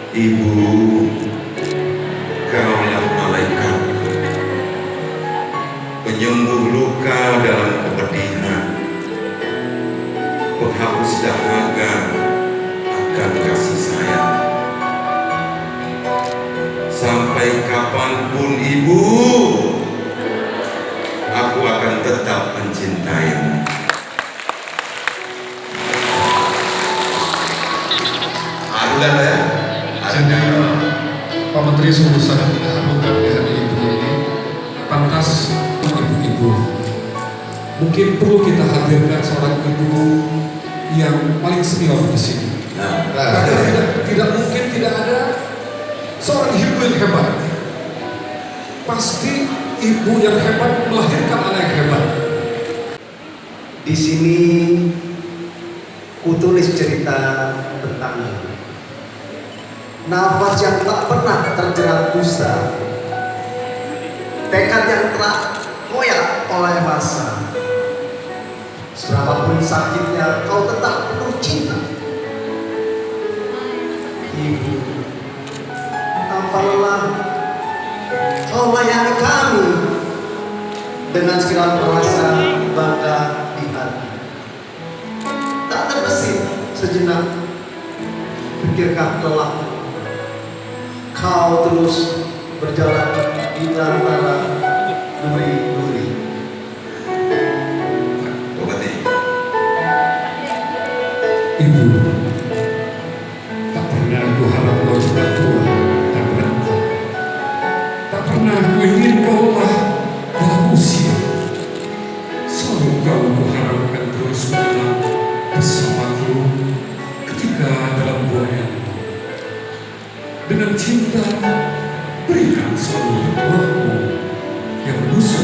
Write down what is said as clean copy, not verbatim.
Ibu, kaulah malaikat, penyembuh luka dalam kepedihan, penghapus dahaga akan kasih sayang. Sampai kapanpun Ibu, aku akan tetap mencintaimu. Aduh ya. Jadi Pak Menteri sungguh sangat mengharukan di hari ibu ini. Pantas ibu-ibu, mungkin perlu kita hadirkan seorang ibu yang paling senior di sini. Karena tidak mungkin tidak ada seorang ibu yang hebat. Pasti ibu yang hebat melahirkan anak yang hebat. Di sini kutulis cerita tentang nafas yang tak pernah terjerat dusta, tekad yang telah koyak oleh masa. Seberapapun sakitnya, kau tetap penuh cinta. Ibu, tanpa lelah, kau layani kami dengan segala rasa bangga di hati. Tak terbesit sejenak, pikirkah kelak kau terus berjalan di antara duri-duri. Ibu, tak pernah aku harap kau sudah tua dan renta. Tak pernah aku ingin kau lah dalam usia. Selalu kau kuharapkan terus mengenal bersamaku ketika dalam buayanmu. Dengan cinta, berikan selalu rohmu yang menusuk